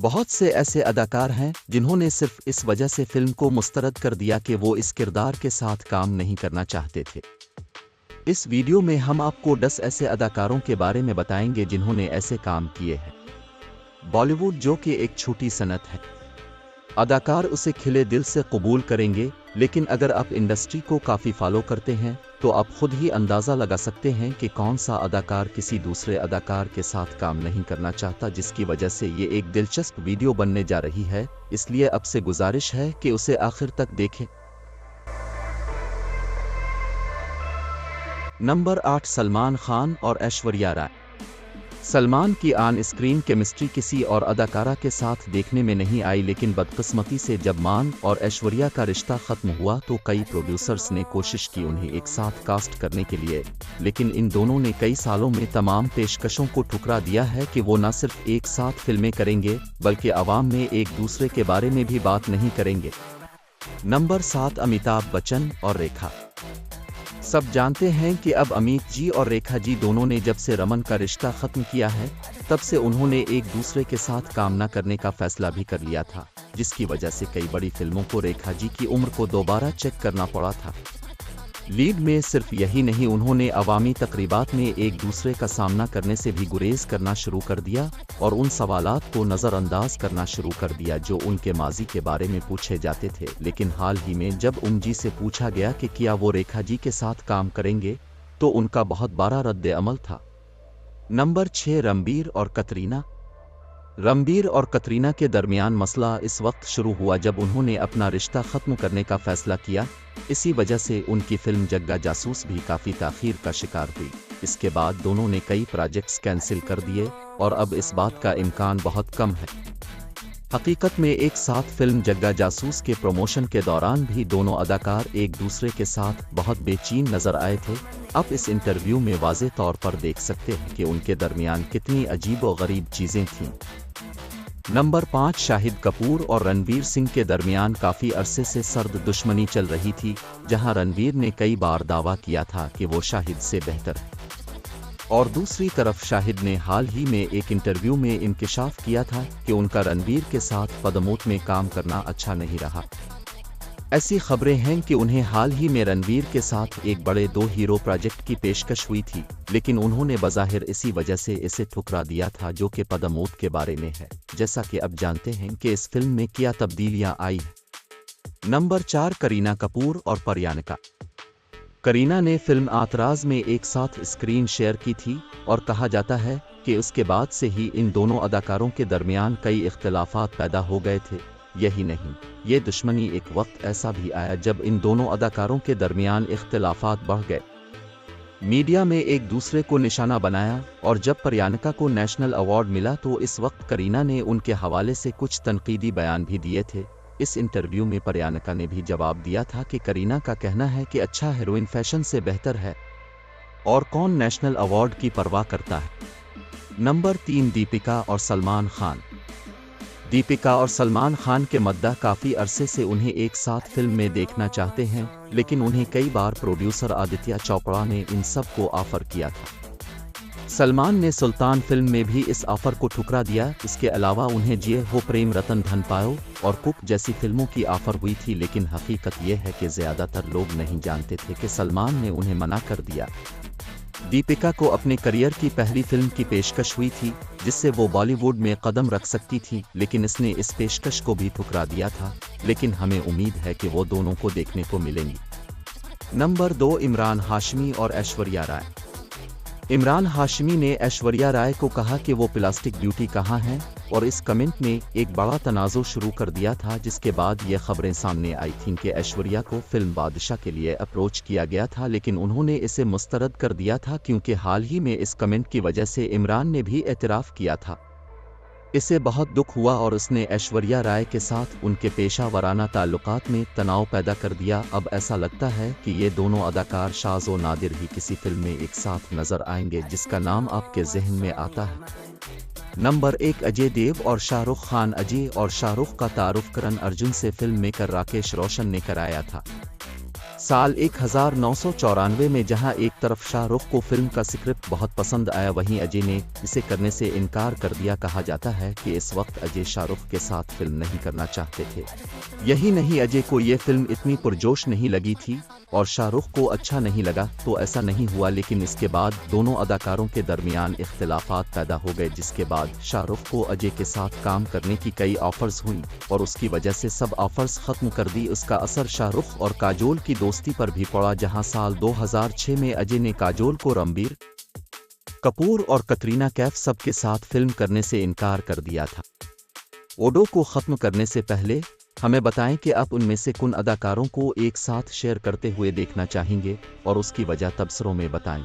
बहुत से ऐसे अदाकार हैं जिन्होंने सिर्फ इस वजह से फिल्म को मुस्तरद कर दिया कि वो इस किरदार के साथ काम नहीं करना चाहते थे। इस वीडियो में हम आपको 10 ऐसे अदाकारों के बारे में बताएंगे जिन्होंने ऐसे काम किए हैं। बॉलीवुड जो कि एक छोटी सनत है, अदाकार उसे खिले दिल से कबूल करेंगे, लेकिन अगर आप इंडस्ट्री को काफ़ी फॉलो करते हैं तो आप खुद ही अंदाज़ा लगा सकते हैं कि कौन सा अदाकार किसी दूसरे अदाकार के साथ काम नहीं करना चाहता, जिसकी वजह से ये एक दिलचस्प वीडियो बनने जा रही है। इसलिए अब से गुजारिश है कि उसे आखिर तक देखें। नंबर 8, सलमान खान और ऐश्वर्या राय। सलमान की ऑन स्क्रीन केमिस्ट्री किसी और अदाकारा के साथ देखने में नहीं आई, लेकिन बदकिस्मती से जब मान और ऐश्वर्या का रिश्ता खत्म हुआ तो कई प्रोड्यूसर्स ने कोशिश की उन्हें एक साथ कास्ट करने के लिए, लेकिन इन दोनों ने कई सालों में तमाम पेशकशों को ठुकरा दिया है कि वो न सिर्फ एक साथ फिल्में करेंगे बल्कि आवाम में एक दूसरे के बारे में भी बात नहीं करेंगे। नंबर 7, अमिताभ बच्चन और रेखा। सब जानते हैं कि अब अमित जी और रेखा जी दोनों ने जब से रमन का रिश्ता खत्म किया है तब से उन्होंने एक दूसरे के साथ काम न करने का फैसला भी कर लिया था, जिसकी वजह से कई बड़ी फिल्मों को रेखा जी की उम्र को दोबारा चेक करना पड़ा था। लीड में सिर्फ यही नहीं, उन्होंने अवामी तकरीबात में एक दूसरे का सामना करने से भी गुरेज करना शुरू कर दिया और उन सवालात को नज़रअंदाज करना शुरू कर दिया जो उनके माजी के बारे में पूछे जाते थे। लेकिन हाल ही में जब जी से पूछा गया कि क्या वो रेखा जी के साथ काम करेंगे तो उनका बहुत बड़ा रद्द अमल था। नंबर 6, रणबीर और कतरीना। रणबीर और कतरीना के दरमियान मसला इस वक्त शुरू हुआ जब उन्होंने अपना रिश्ता ख़त्म करने का फैसला किया। इसी वजह से उनकी फिल्म जग्गा जासूस भी काफ़ी ताख़ीर का शिकार हुई। इसके बाद दोनों ने कई प्रोजेक्ट्स कैंसिल कर दिए और अब इस बात का इम्कान बहुत कम है। हकीकत में एक साथ फिल्म जग्गा जासूस के प्रमोशन के दौरान भी दोनों अदाकार एक दूसरे के साथ बहुत बेचैन नजर आए थे। आप इस इंटरव्यू में वाज़े तौर पर देख सकते हैं कि उनके दरमियान कितनी अजीब और गरीब चीज़ें थीं। नंबर 5, शाहिद कपूर और रणवीर सिंह के दरमियान काफ़ी अरसे से सर्द दुश्मनी चल रही थी, जहां रणवीर ने कई बार दावा किया था कि वो शाहिद से बेहतर है और दूसरी तरफ शाहिद ने हाल ही में एक इंटरव्यू में इंकिशाफ किया था कि उनका रणवीर के साथ पदमौत में काम करना अच्छा नहीं रहा। ऐसी खबरें हैं कि उन्हें हाल ही में रणवीर के साथ एक बड़े 2 हीरो प्रोजेक्ट की पेशकश हुई थी, लेकिन उन्होंने बज़ाहिर इसी वजह से इसे ठुकरा दिया था जो कि पदमौत के बारे में है। जैसा कि अब जानते हैं कि इस फिल्म में क्या तब्दीलियां आई हैं। नंबर 4, करीना कपूर और प्रियंका। करीना ने फिल्म आतराज में एक साथ स्क्रीन शेयर की थी और कहा जाता है कि उसके बाद से ही इन दोनों अदाकारों के दरमियान कई इख्तिलाफात पैदा हो गए थे। यही नहीं, ये दुश्मनी एक वक्त ऐसा भी आया जब इन दोनों अदाकारों के दरमियान इख्तिलाफात बढ़ गए। मीडिया में एक दूसरे को निशाना बनाया और जब प्रियंका को नेशनल अवार्ड मिला तो इस वक्त करीना ने उनके हवाले से कुछ तनकीदी बयान भी दिए थे। इस इंटरव्यू में प्रियंका ने भी जवाब दिया था कि करीना का कहना है कि अच्छा हीरोइन फैशन से बेहतर है और कौन नेशनल अवार्ड की परवाह करता है। नंबर 3, दीपिका और सलमान खान। दीपिका और सलमान खान के मद्दा काफ़ी अरसे से उन्हें एक साथ फिल्म में देखना चाहते हैं, लेकिन उन्हें कई बार प्रोड्यूसर आदित्य चोपड़ा ने इन सब को ऑफ़र किया था। सलमान ने सुल्तान फिल्म में भी इस ऑफ़र को ठुकरा दिया। इसके अलावा उन्हें जिए हो प्रेम रतन धन पायो और कुक जैसी फिल्मों की ऑफ़र हुई थी, लेकिन हकीकत यह है कि ज़्यादातर लोग नहीं जानते थे कि सलमान ने उन्हें मना कर दिया। दीपिका को अपने करियर की पहली फिल्म की पेशकश हुई थी जिससे वो बॉलीवुड में कदम रख सकती थी, लेकिन इसने इस पेशकश को भी ठुकरा दिया था, लेकिन हमें उम्मीद है कि वो दोनों को देखने को मिलेंगी। नंबर 2, इमरान हाशमी और ऐश्वर्या राय। इमरान हाशमी ने ऐश्वर्या राय को कहा कि वो प्लास्टिक ब्यूटी कहाँ है और इस कमेंट ने एक बड़ा तनाज़ुर शुरू कर दिया था, जिसके बाद ये खबरें सामने आई थीं कि ऐश्वर्या को फिल्म बादशाह के लिए अप्रोच किया गया था, लेकिन उन्होंने इसे मुस्तरद कर दिया था क्योंकि हाल ही में इस कमेंट की वजह से इमरान ने भी एतराफ़ किया था। इसे बहुत दुख हुआ और उसने ऐश्वर्या राय के साथ उनके पेशा वराना ताल्लुकात में तनाव पैदा कर दिया। अब ऐसा लगता है कि ये दोनों अदाकार शाज़ व नादिर ही किसी फिल्म में एक साथ नज़र आएंगे जिसका नाम आपके जहन में आता है। नंबर 1, अजय देव और शाहरुख खान। अजय और शाहरुख का तारुफ करण अर्जुन से फिल्म मेकर राकेश रोशन ने कराया था। साल 1994 में जहां एक तरफ शाहरुख को फिल्म का स्क्रिप्ट बहुत पसंद आया, वहीं अजय ने इसे करने से इनकार कर दिया। कहा जाता है कि इस वक्त अजय शाहरुख के साथ फिल्म नहीं करना चाहते थे। यही नहीं, अजय को ये फिल्म इतनी पुरजोश नहीं लगी थी और शाहरुख को अच्छा नहीं लगा तो ऐसा नहीं हुआ। लेकिन इसके बाद दोनों अदाकारों के दरमियान इख्तिलाफात पैदा हो गए, जिसके बाद शाहरुख को अजय के साथ काम करने की कई ऑफर्स हुई और उसकी वजह से सब ऑफर्स खत्म कर दी। उसका असर शाहरुख और काजोल की दोस्ती पर भी पड़ा, जहां साल 2006 में अजय ने काजोल को रणबीर कपूर और कटरीना कैफ सब के साथ फिल्म करने से इनकार कर दिया था। ओडो को खत्म करने से पहले हमें बताएं कि आप उनमें से किन अदाकारों को एक साथ शेयर करते हुए देखना चाहेंगे और उसकी वजह तबसरों में बताएं।